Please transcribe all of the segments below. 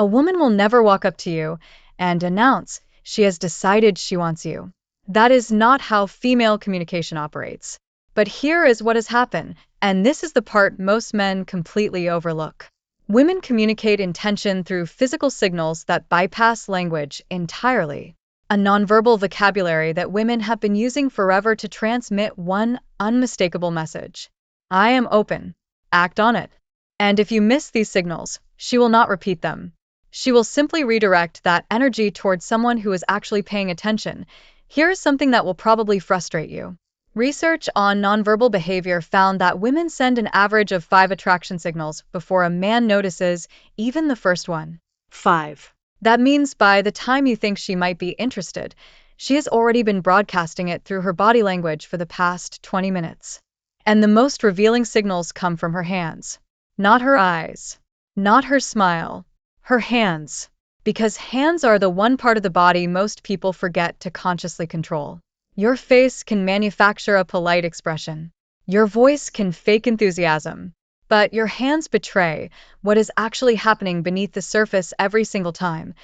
A woman will never walk up to you and announce she has decided she wants you. That is not how female communication operates. But here is what has happened, and this is the part most men completely overlook. Women communicate intention through physical signals that bypass language entirely. A nonverbal vocabulary that women have been using forever to transmit one unmistakable message. I am open. Act on it. And if you miss these signals, she will not repeat them. She will simply redirect that energy towards someone who is actually paying attention. Here is something that will probably frustrate you. Research on nonverbal behavior found that women send an average of 5 attraction signals before a man notices even the first one. 5. That means by the time you think she might be interested, she has already been broadcasting it through her body language for the past 20 minutes. And the most revealing signals come from her hands. Not her eyes. Not her smile. Her hands. Because hands are the one part of the body most people forget to consciously control. Your face can manufacture a polite expression. Your voice can fake enthusiasm. But your hands betray what is actually happening beneath the surface every single time.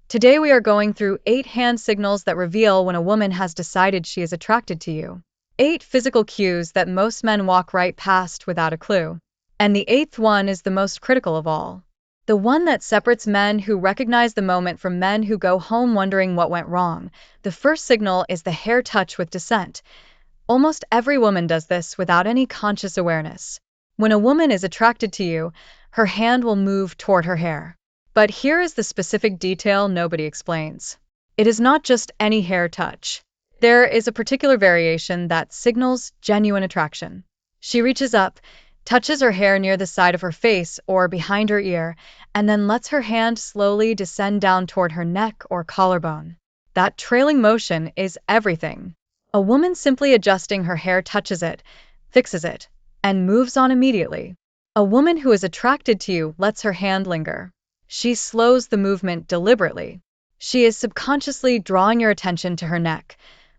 Today we are going through 8 hand signals that reveal when a woman has decided she is attracted to you. 8 physical cues that most men walk right past without a clue. And the 8th one is the most critical of all. The one that separates men who recognize the moment from men who go home wondering what went wrong. The first signal is the hair touch with dissent. Almost every woman does this without any conscious awareness. When a woman is attracted to you, her hand will move toward her hair. But here is the specific detail nobody explains. It is not just any hair touch. There is a particular variation that signals genuine attraction. She reaches up, touches her hair near the side of her face or behind her ear, and then lets her hand slowly descend down toward her neck or collarbone. That trailing motion is everything. A woman simply adjusting her hair touches it, fixes it, and moves on immediately. A woman who is attracted to you lets her hand linger. She slows the movement deliberately. She is subconsciously drawing your attention to her neck,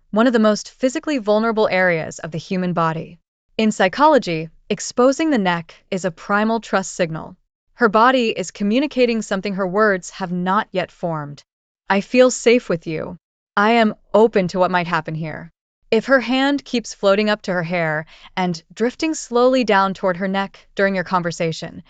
one of the most physically vulnerable areas of the human body. In psychology, exposing the neck is a primal trust signal. Her body is communicating something her words have not yet formed. I feel safe with you. I am open to what might happen here. If her hand keeps floating up to her hair and drifting slowly down toward her neck during your conversation,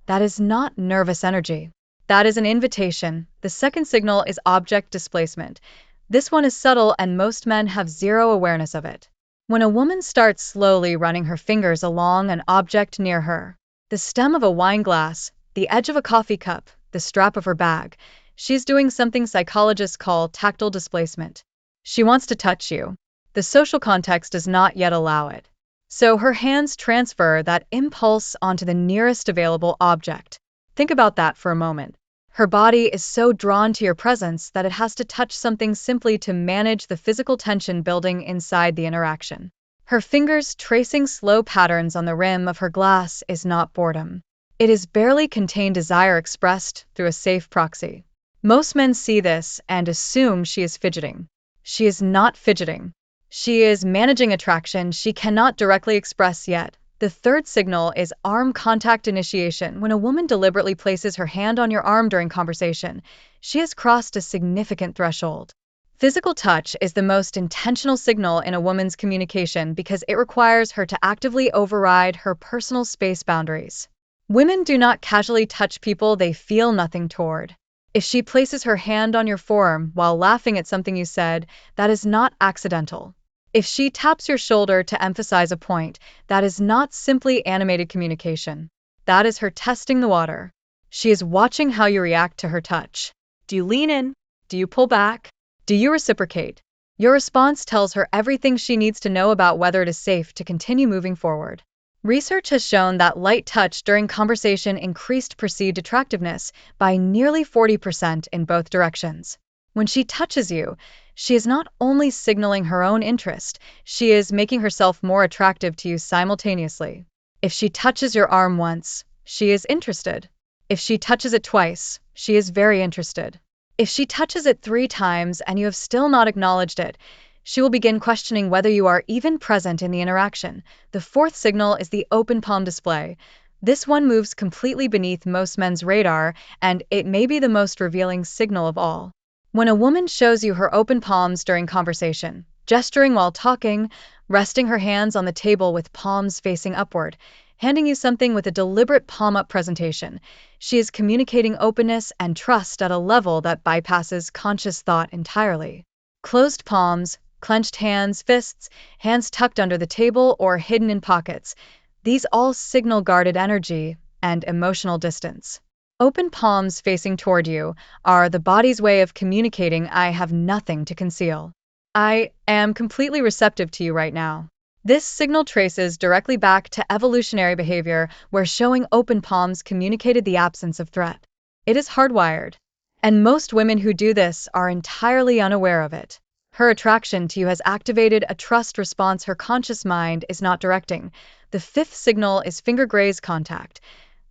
that is not nervous energy. That is an invitation. The second signal is object displacement. This one is subtle and most men have zero awareness of it. When a woman starts slowly running her fingers along an object near her, the stem of a wine glass, the edge of a coffee cup, the strap of her bag, she's doing something psychologists call tactile displacement. She wants to touch you. The social context does not yet allow it. So her hands transfer that impulse onto the nearest available object. Think about that for a moment. Her body is so drawn to your presence that it has to touch something simply to manage the physical tension building inside the interaction. Her fingers tracing slow patterns on the rim of her glass is not boredom. It is barely contained desire expressed through a safe proxy. Most men see this and assume she is fidgeting. She is not fidgeting. She is managing attraction she cannot directly express yet. The third signal is arm contact initiation. When a woman deliberately places her hand on your arm during conversation, she has crossed a significant threshold. Physical touch is the most intentional signal in a woman's communication because it requires her to actively override her personal space boundaries. Women do not casually touch people they feel nothing toward. If she places her hand on your forearm while laughing at something you said, that is not accidental. If she taps your shoulder to emphasize a point, that is not simply animated communication. That is her testing the water. She is watching how you react to her touch. Do you lean in? Do you pull back? Do you reciprocate? Your response tells her everything she needs to know about whether it is safe to continue moving forward. Research has shown that light touch during conversation increased perceived attractiveness by nearly 40% in both directions. When she touches you, she is not only signaling her own interest, she is making herself more attractive to you simultaneously. If she touches your arm once, she is interested. If she touches it twice, she is very interested. If she touches it 3 times and you have still not acknowledged it, she will begin questioning whether you are even present in the interaction. The fourth signal is the open palm display. This one moves completely beneath most men's radar, and it may be the most revealing signal of all. When a woman shows you her open palms during conversation, gesturing while talking, resting her hands on the table with palms facing upward, handing you something with a deliberate palm-up presentation, she is communicating openness and trust at a level that bypasses conscious thought entirely. Closed palms, clenched hands, fists, hands tucked under the table or hidden in pockets, these all signal guarded energy and emotional distance. Open palms facing toward you are the body's way of communicating, I have nothing to conceal. I am completely receptive to you right now. This signal traces directly back to evolutionary behavior, where showing open palms communicated the absence of threat. It is hardwired. And most women who do this are entirely unaware of it. Her attraction to you has activated a trust response her conscious mind is not directing. The fifth signal is finger graze contact.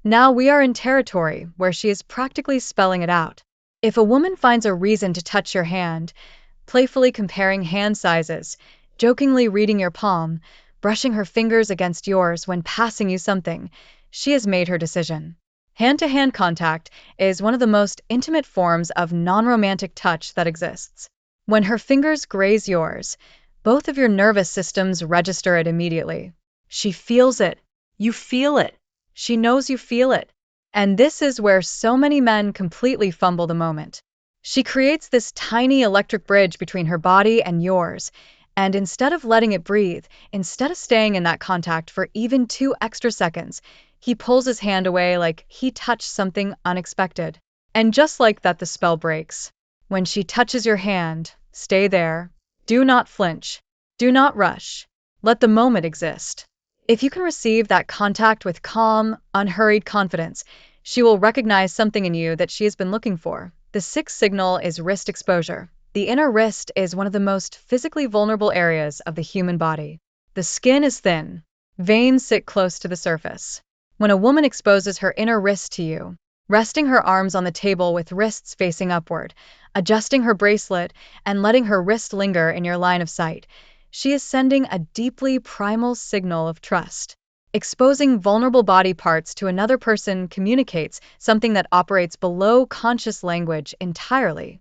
Now we are in territory where she is practically spelling it out. If a woman finds a reason to touch your hand, playfully comparing hand sizes, jokingly reading your palm, brushing her fingers against yours when passing you something, she has made her decision. Hand-to-hand contact is one of the most intimate forms of non-romantic touch that exists. When her fingers graze yours, both of your nervous systems register it immediately. She feels it. You feel it. She knows you feel it. And this is where so many men completely fumble the moment. She creates this tiny electric bridge between her body and yours, and instead of letting it breathe, instead of staying in that contact for even 2 extra seconds, he pulls his hand away like he touched something unexpected. And just like that, the spell breaks. When she touches your hand, stay there. Do not flinch. Do not rush. Let the moment exist. If you can receive that contact with calm, unhurried confidence, she will recognize something in you that she has been looking for. The sixth signal is wrist exposure. The inner wrist is one of the most physically vulnerable areas of the human body. The skin is thin. Veins sit close to the surface. When a woman exposes her inner wrist to you, resting her arms on the table with wrists facing upward, adjusting her bracelet, and letting her wrist linger in your line of sight, she is sending a deeply primal signal of trust. Exposing vulnerable body parts to another person communicates something that operates below conscious language entirely.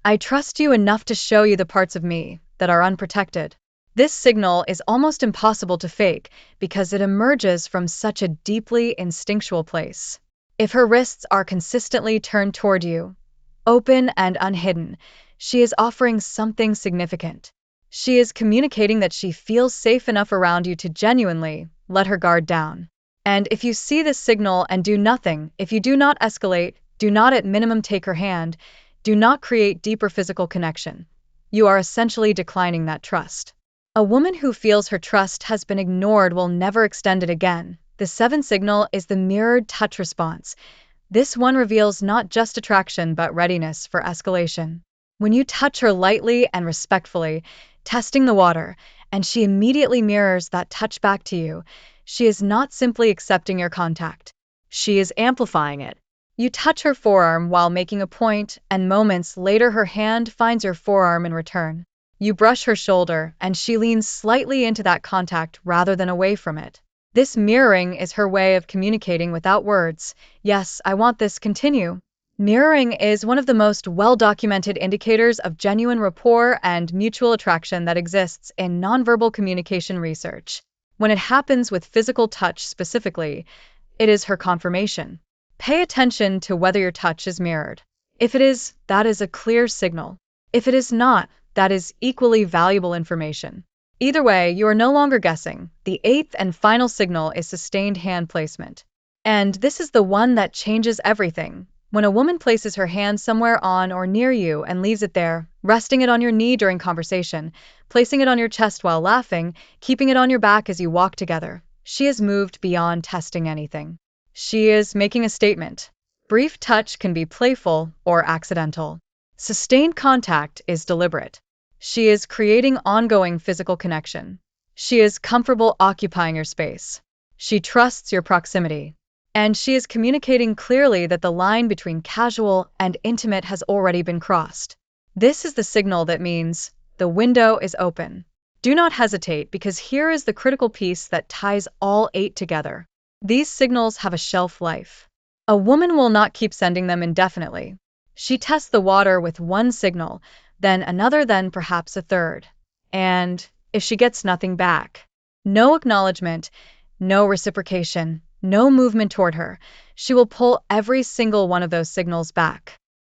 I trust you enough to show you the parts of me that are unprotected. This signal is almost impossible to fake because it emerges from such a deeply instinctual place. If her wrists are consistently turned toward you, open and unhidden, she is offering something significant. She is communicating that she feels safe enough around you to genuinely let her guard down. And if you see this signal and do nothing, if you do not escalate, do not at minimum take her hand, do not create deeper physical connection, you are essentially declining that trust. A woman who feels her trust has been ignored will never extend it again. The seventh signal is the mirrored touch response. This one reveals not just attraction but readiness for escalation. When you touch her lightly and respectfully, testing the water, and she immediately mirrors that touch back to you, she is not simply accepting your contact. She is amplifying it. You touch her forearm while making a point, and moments later her hand finds your forearm in return. You brush her shoulder, and she leans slightly into that contact rather than away from it. This mirroring is her way of communicating without words. Yes, I want this. Continue. Mirroring is one of the most well-documented indicators of genuine rapport and mutual attraction that exists in nonverbal communication research. When it happens with physical touch specifically, it is her confirmation. Pay attention to whether your touch is mirrored. If it is, that is a clear signal. If it is not, that is equally valuable information. Either way, you are no longer guessing. The eighth and final signal is sustained hand placement. And this is the one that changes everything. When a woman places her hand somewhere on or near you and leaves it there, resting it on your knee during conversation, placing it on your chest while laughing, keeping it on your back as you walk together, she has moved beyond testing anything. She is making a statement. Brief touch can be playful or accidental. Sustained contact is deliberate. She is creating ongoing physical connection. She is comfortable occupying your space. She trusts your proximity. And she is communicating clearly that the line between casual and intimate has already been crossed. This is the signal that means the window is open. Do not hesitate, because here is the critical piece that ties all 8 together. These signals have a shelf life. A woman will not keep sending them indefinitely. She tests the water with one signal, then another, then perhaps a third. And if she gets nothing back, no acknowledgement, no reciprocation, no movement toward her, she will pull every single one of those signals back.